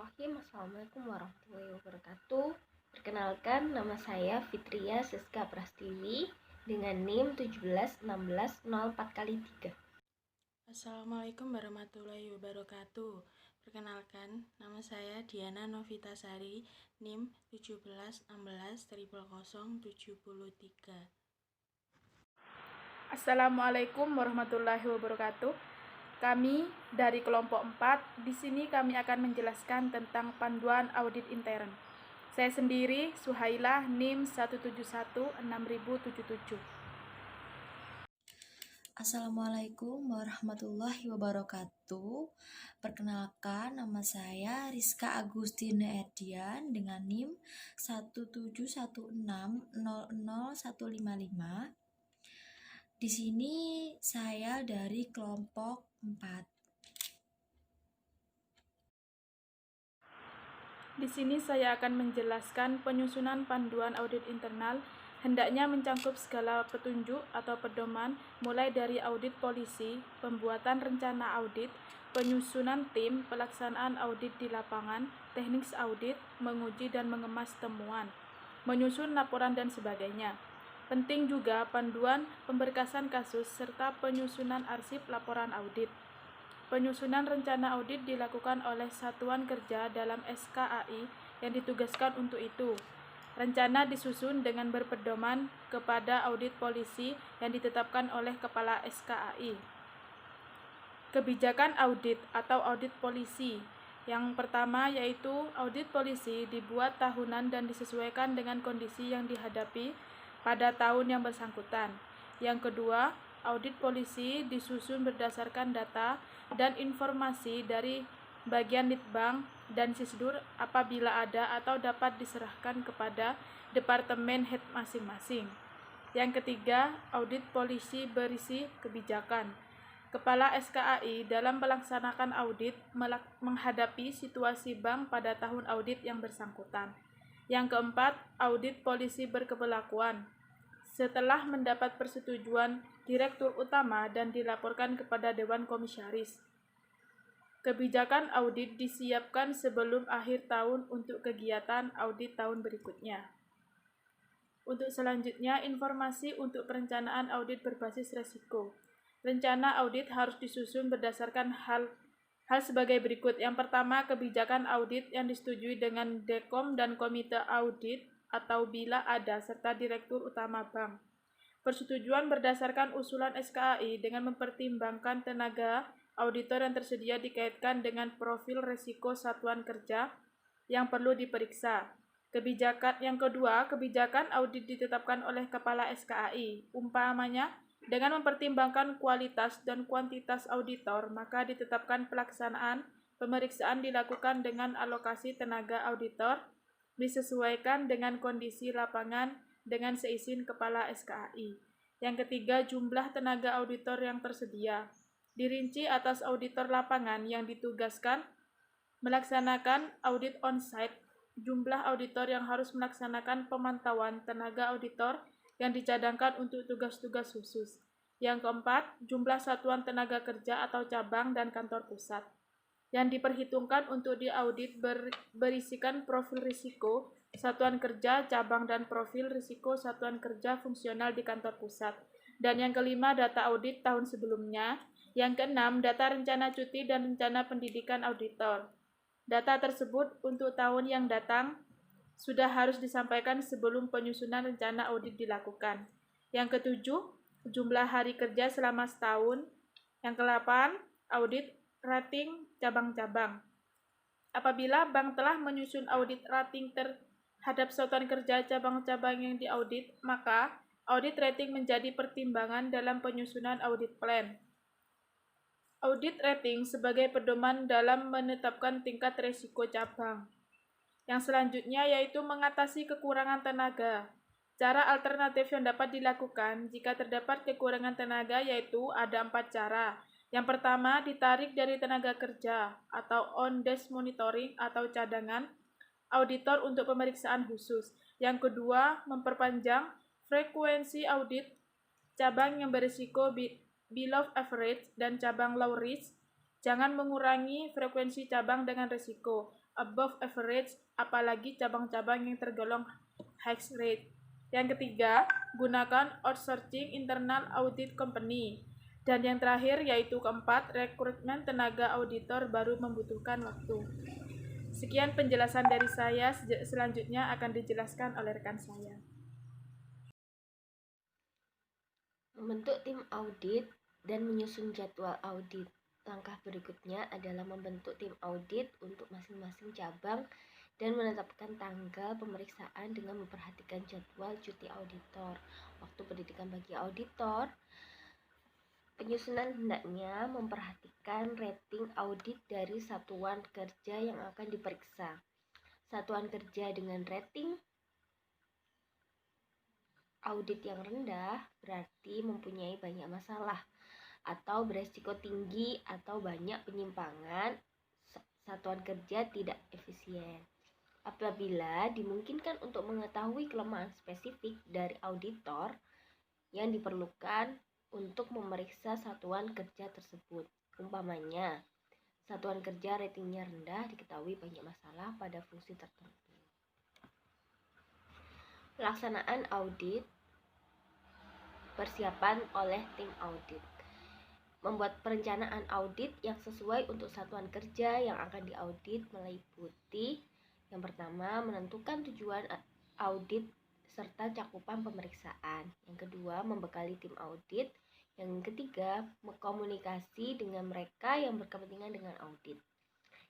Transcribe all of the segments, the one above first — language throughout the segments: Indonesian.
Bismillahirrahmanirrahim. Assalamualaikum warahmatullahi wabarakatuh. Perkenalkan, nama saya Fitria Siska Prastiwi dengan NIM 1716004x3. Assalamualaikum warahmatullahi wabarakatuh. Perkenalkan, nama saya Diana Novitasari, NIM 171600073. Assalamualaikum warahmatullahi wabarakatuh. Kami dari kelompok 4, di sini kami akan menjelaskan tentang panduan audit intern. Saya sendiri, Suhailah, NIM 1716077. Assalamualaikum warahmatullahi wabarakatuh. Perkenalkan, nama saya Rizka Agustina Erdian dengan NIM 171600155. Di sini saya dari kelompok 4. Di sini saya akan menjelaskan penyusunan panduan audit internal hendaknya mencakup segala petunjuk atau pedoman mulai dari audit polisi, pembuatan rencana audit, penyusunan tim, pelaksanaan audit di lapangan, teknik audit, menguji dan mengemas temuan, menyusun laporan dan sebagainya. Penting juga panduan pemberkasan kasus serta penyusunan arsip laporan audit. Penyusunan rencana audit dilakukan oleh satuan kerja dalam SKAI yang ditugaskan untuk itu. Rencana disusun dengan berpedoman kepada audit polisi yang ditetapkan oleh Kepala SKAI. Kebijakan audit atau audit polisi. Yang pertama yaitu audit polisi dibuat tahunan dan disesuaikan dengan kondisi yang dihadapi pada tahun yang bersangkutan. Yang kedua, audit polisi disusun berdasarkan data dan informasi dari bagian Litbang dan Sisdur apabila ada atau dapat diserahkan kepada departemen head masing-masing. Yang ketiga, audit polisi berisi kebijakan. Kepala SKAI dalam melaksanakan audit menghadapi situasi bank pada tahun audit yang bersangkutan. Yang keempat, audit polisi berkeberlakuan. Setelah mendapat persetujuan Direktur Utama dan dilaporkan kepada Dewan Komisaris. Kebijakan audit disiapkan sebelum akhir tahun untuk kegiatan audit tahun berikutnya. Untuk selanjutnya, informasi untuk perencanaan audit berbasis resiko. Rencana audit harus disusun berdasarkan hal sebagai berikut. Yang pertama, kebijakan audit yang disetujui dengan Dekom dan Komite Audit atau bila ada, serta Direktur Utama Bank. Persetujuan berdasarkan usulan SKAI dengan mempertimbangkan tenaga auditor yang tersedia dikaitkan dengan profil risiko satuan kerja yang perlu diperiksa. Kebijakan yang kedua, kebijakan audit ditetapkan oleh Kepala SKAI. Umpamanya, dengan mempertimbangkan kualitas dan kuantitas auditor, maka ditetapkan pelaksanaan pemeriksaan dilakukan dengan alokasi tenaga auditor disesuaikan dengan kondisi lapangan dengan seizin Kepala SKAI. Yang ketiga, jumlah tenaga auditor yang tersedia. Dirinci atas auditor lapangan yang ditugaskan melaksanakan audit on-site, jumlah auditor yang harus melaksanakan pemantauan tenaga auditor yang dicadangkan untuk tugas-tugas khusus. Yang keempat, jumlah satuan tenaga kerja atau cabang dan kantor pusat yang diperhitungkan untuk diaudit berisikan profil risiko satuan kerja, cabang, dan profil risiko satuan kerja fungsional di kantor pusat. Dan yang kelima, data audit tahun sebelumnya. Yang keenam, data rencana cuti dan rencana pendidikan auditor. Data tersebut untuk tahun yang datang sudah harus disampaikan sebelum penyusunan rencana audit dilakukan. Yang ketujuh, jumlah hari kerja selama setahun. Yang kedelapan, audit rating cabang-cabang. Apabila bank telah menyusun audit rating terhadap satuan kerja cabang-cabang yang diaudit, maka audit rating menjadi pertimbangan dalam penyusunan audit plan. Audit rating sebagai pedoman dalam menetapkan tingkat risiko cabang. Yang selanjutnya yaitu mengatasi kekurangan tenaga. Cara alternatif yang dapat dilakukan jika terdapat kekurangan tenaga yaitu ada 4 cara. Yang pertama, ditarik dari tenaga kerja atau on-desk monitoring atau cadangan auditor untuk pemeriksaan khusus. Yang kedua, memperpanjang frekuensi audit cabang yang berisiko below average dan cabang low risk. Jangan mengurangi frekuensi cabang dengan risiko above average, apalagi cabang-cabang yang tergolong high rate. Yang ketiga, gunakan outsourcing internal audit company. Dan yang terakhir yaitu keempat, rekrutmen tenaga auditor baru membutuhkan waktu. Sekian penjelasan dari saya, selanjutnya akan dijelaskan oleh rekan saya. Membentuk tim audit dan menyusun jadwal audit. Langkah berikutnya adalah membentuk tim audit untuk masing-masing cabang dan menetapkan tanggal pemeriksaan dengan memperhatikan jadwal cuti auditor, waktu pendidikan bagi auditor. Penyusunan hendaknya memperhatikan rating audit dari satuan kerja yang akan diperiksa. Satuan kerja dengan rating audit yang rendah berarti mempunyai banyak masalah atau beresiko tinggi atau banyak penyimpangan. Satuan kerja tidak efisien. Apabila dimungkinkan untuk mengetahui kelemahan spesifik dari auditor yang diperlukan untuk memeriksa satuan kerja tersebut. Umpamanya, satuan kerja ratingnya rendah diketahui banyak masalah pada fungsi tertentu. Pelaksanaan audit. Persiapan oleh tim audit. Membuat perencanaan audit yang sesuai untuk satuan kerja yang akan diaudit meliputi yang pertama, menentukan tujuan audit serta cakupan pemeriksaan. Yang kedua, membekali tim audit. Yang ketiga, berkomunikasi dengan mereka yang berkepentingan dengan audit.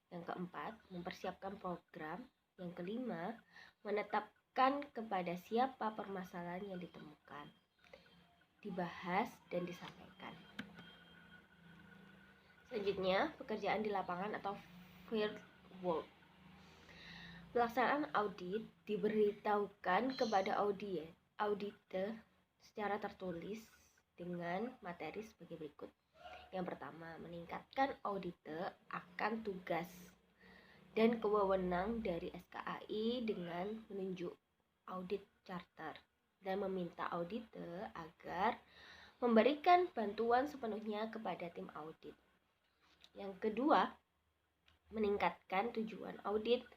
Yang keempat, mempersiapkan program. Yang kelima, menetapkan kepada siapa permasalahan yang ditemukan, dibahas dan disampaikan. Selanjutnya, pekerjaan di lapangan atau field work. Pelaksanaan audit diberitahukan kepada auditor secara tertulis dengan materi sebagai berikut. Yang pertama, meningkatkan auditor akan tugas dan kewenangan dari SKAI dengan menunjuk audit charter dan meminta auditor agar memberikan bantuan sepenuhnya kepada tim audit. Yang kedua, meningkatkan tujuan audit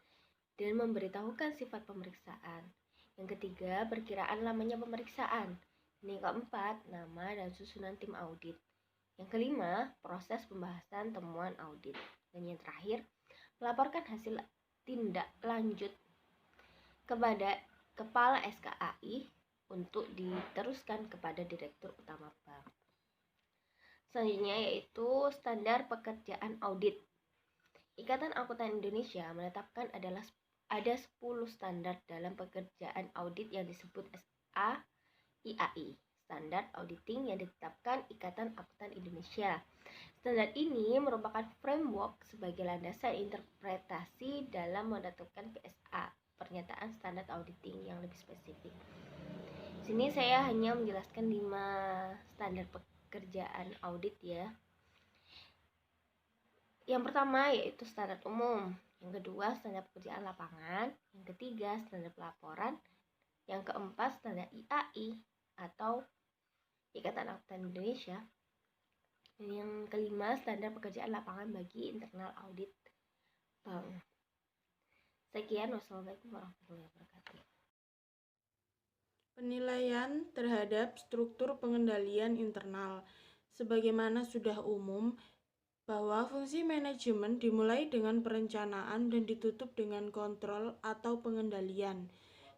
dan memberitahukan sifat pemeriksaan. Yang ketiga, perkiraan lamanya pemeriksaan. Yang keempat, nama dan susunan tim audit. Yang kelima, proses pembahasan temuan audit. Dan yang terakhir, melaporkan hasil tindak lanjut kepada Kepala SKAI untuk diteruskan kepada Direktur Utama Bank. Selanjutnya yaitu standar pekerjaan audit. Ikatan Akuntan Indonesia menetapkan ada 10 standar dalam pekerjaan audit yang disebut SAIAI, standar auditing yang ditetapkan Ikatan Akuntan Indonesia. Standar ini merupakan framework sebagai landasan interpretasi dalam menetapkan PSA, pernyataan standar auditing yang lebih spesifik. Di sini saya hanya menjelaskan 5 standar pekerjaan audit ya. Yang pertama yaitu standar umum, yang kedua standar pekerjaan lapangan, yang ketiga standar pelaporan, yang keempat standar IAI atau Ikatan Akuntan Indonesia, dan yang kelima standar pekerjaan lapangan bagi internal audit bank. Sekian, wassalamualaikum warahmatullahi wabarakatuh. Penilaian terhadap struktur pengendalian internal. Sebagaimana sudah umum bahwa fungsi manajemen dimulai dengan perencanaan dan ditutup dengan kontrol atau pengendalian.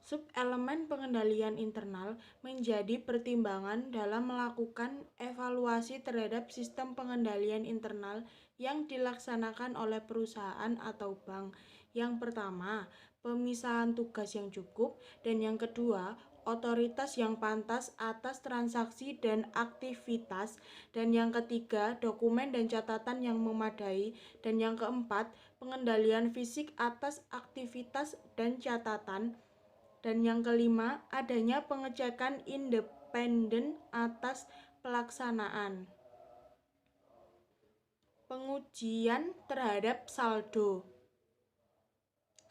Sub-elemen pengendalian internal menjadi pertimbangan dalam melakukan evaluasi terhadap sistem pengendalian internal yang dilaksanakan oleh perusahaan atau bank. Yang pertama, pemisahan tugas yang cukup, dan yang kedua, otoritas yang pantas atas transaksi dan aktivitas, dan yang ketiga, dokumen dan catatan yang memadai, dan yang keempat, pengendalian fisik atas aktivitas dan catatan, dan yang kelima, adanya pengecekan independen atas pelaksanaan. Pengujian terhadap saldo.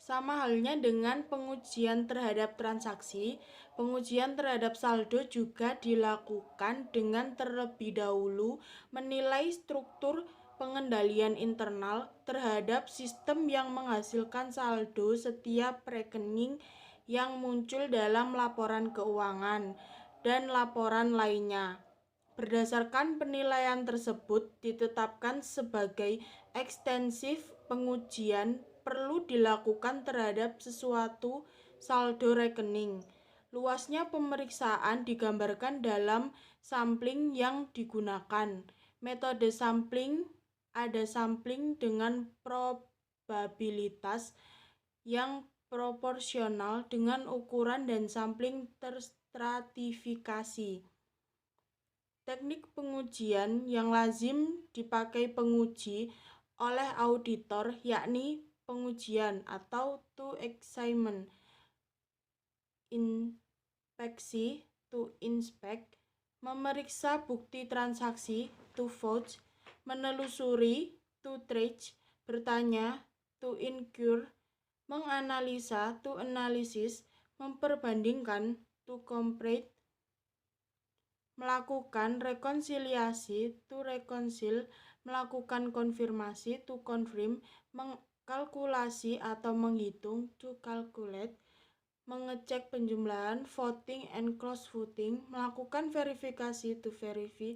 Sama halnya dengan pengujian terhadap transaksi, pengujian terhadap saldo juga dilakukan dengan terlebih dahulu menilai struktur pengendalian internal terhadap sistem yang menghasilkan saldo setiap rekening yang muncul dalam laporan keuangan dan laporan lainnya. Berdasarkan penilaian tersebut, ditetapkan sebagai ekstensif pengujian perlu dilakukan terhadap sesuatu saldo rekening. Luasnya pemeriksaan digambarkan dalam sampling yang digunakan. Metode sampling ada sampling dengan probabilitas yang proporsional dengan ukuran dan sampling terstratifikasi. Teknik pengujian yang lazim dipakai penguji oleh auditor yakni pengujian atau to examine, inspeksi to inspect, memeriksa bukti transaksi to vouch, menelusuri to trace, bertanya to inquire, menganalisa to analysis, memperbandingkan to compare, melakukan rekonsiliasi to reconcile, melakukan konfirmasi to confirm, mengkalkulasi atau menghitung to calculate, mengecek penjumlahan voting and cross voting, melakukan verifikasi to verify,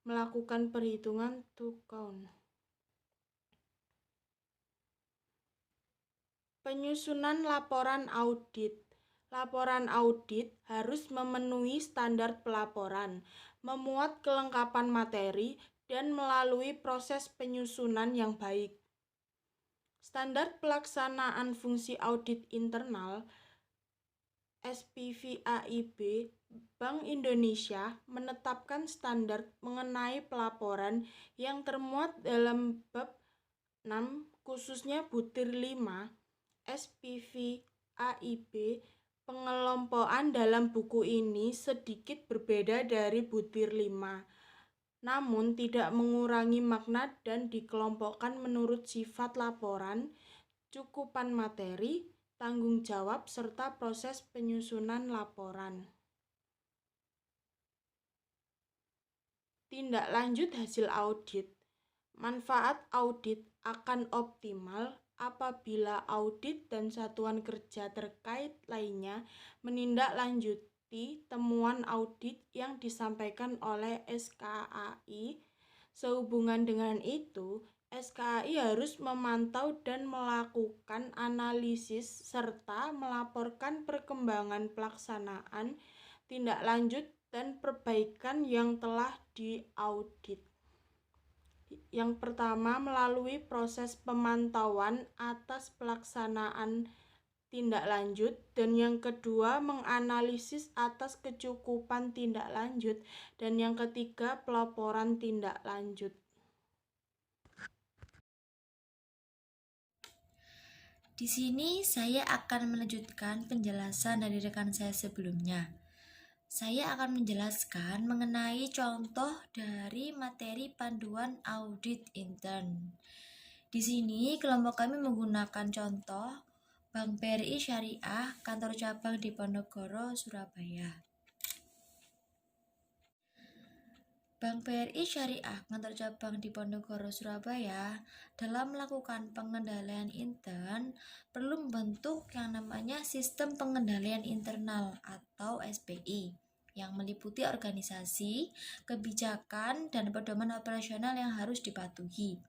melakukan perhitungan to count. Penyusunan laporan audit. Laporan audit harus memenuhi standar pelaporan, memuat kelengkapan materi, dan melalui proses penyusunan yang baik. Standar pelaksanaan fungsi audit internal SPVAIB Bank Indonesia menetapkan standar mengenai pelaporan yang termuat dalam bab 6 khususnya butir 5 SPVAIB. Pengelompokan dalam buku ini sedikit berbeda dari butir 5, namun tidak mengurangi makna dan dikelompokkan menurut sifat laporan, cukupan materi, tanggung jawab, serta proses penyusunan laporan. Tindak lanjut hasil audit. Manfaat audit akan optimal apabila audit dan satuan kerja terkait lainnya menindaklanjuti temuan audit yang disampaikan oleh SKAI. Sehubungan dengan itu, SKAI harus memantau dan melakukan analisis serta melaporkan perkembangan pelaksanaan, tindak lanjut, dan perbaikan yang telah diaudit. Yang pertama, melalui proses pemantauan atas pelaksanaan tindak lanjut, dan yang kedua, menganalisis atas kecukupan tindak lanjut, dan yang ketiga, pelaporan tindak lanjut. Di sini saya akan melanjutkan penjelasan dari rekan saya sebelumnya. Saya akan menjelaskan mengenai contoh dari materi panduan audit intern. Di sini kelompok kami menggunakan contoh Bank BRI Syariah, kantor cabang di Ponorogo, Surabaya. Bank BRI Syariah, kantor cabang di Ponorogo, Surabaya, dalam melakukan pengendalian intern perlu membentuk yang namanya Sistem Pengendalian Internal atau SPI yang meliputi organisasi, kebijakan, dan pedoman operasional yang harus dipatuhi.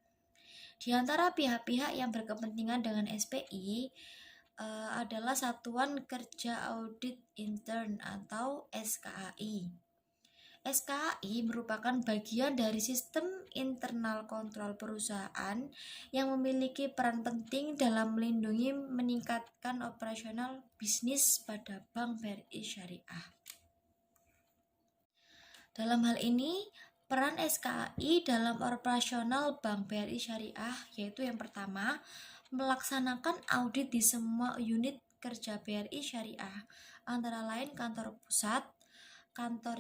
Di antara pihak-pihak yang berkepentingan dengan SPI adalah Satuan Kerja Audit Intern atau SKAI. SKAI merupakan bagian dari sistem internal kontrol perusahaan yang memiliki peran penting dalam melindungi meningkatkan operasional bisnis pada Bank BRI Syariah. Dalam hal ini, peran SKAI dalam operasional Bank BRI Syariah yaitu yang pertama, melaksanakan audit di semua unit kerja BRI Syariah, antara lain kantor pusat, kantor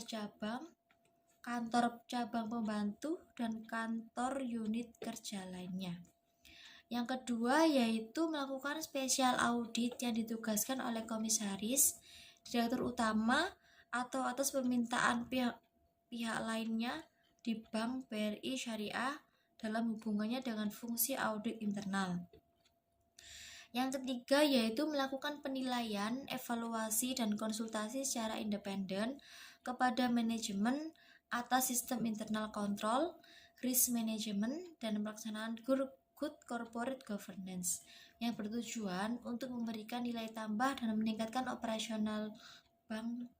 cabang pembantu, dan kantor unit kerja lainnya. Yang kedua yaitu melakukan spesial audit yang ditugaskan oleh komisaris, direktur utama, atau atas permintaan pihak lainnya di Bank BRI Syariah dalam hubungannya dengan fungsi audit internal. Yang ketiga yaitu melakukan penilaian, evaluasi, dan konsultasi secara independen kepada manajemen atas sistem internal control, risk management, dan pelaksanaan good corporate governance yang bertujuan untuk memberikan nilai tambah dan meningkatkan operasional bank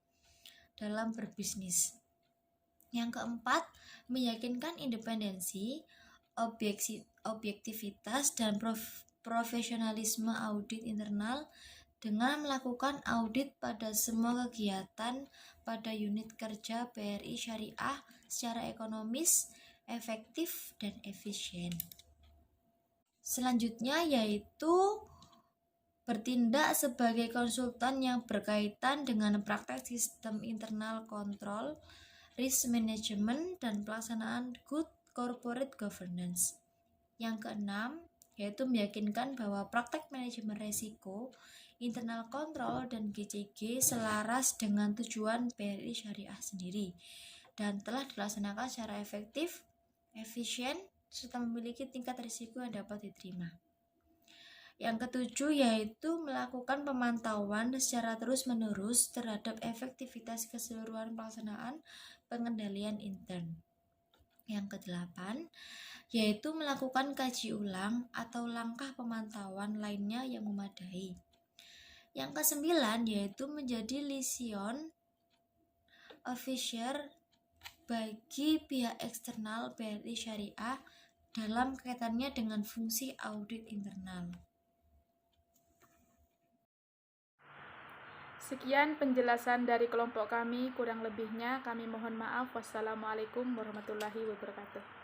dalam berbisnis. Yang keempat, meyakinkan independensi, objektivitas, dan profesionalisme audit internal dengan melakukan audit pada semua kegiatan pada unit kerja BRI Syariah secara ekonomis, efektif, dan efisien. Selanjutnya yaitu bertindak sebagai konsultan yang berkaitan dengan praktek sistem internal control, risk management, dan pelaksanaan good corporate governance. Yang keenam, yaitu meyakinkan bahwa praktek manajemen risiko, internal control, dan GCG selaras dengan tujuan BRI Syariah sendiri dan telah dilaksanakan secara efektif, efisien, serta memiliki tingkat risiko yang dapat diterima. Yang ketujuh yaitu melakukan pemantauan secara terus-menerus terhadap efektivitas keseluruhan pelaksanaan pengendalian intern. Yang kedelapan yaitu melakukan kaji ulang atau langkah pemantauan lainnya yang memadai. Yang kesembilan yaitu menjadi liaison officer bagi pihak eksternal BRI Syariah dalam kaitannya dengan fungsi audit internal. Sekian penjelasan dari kelompok kami, kurang lebihnya kami mohon maaf. Wassalamualaikum warahmatullahi wabarakatuh.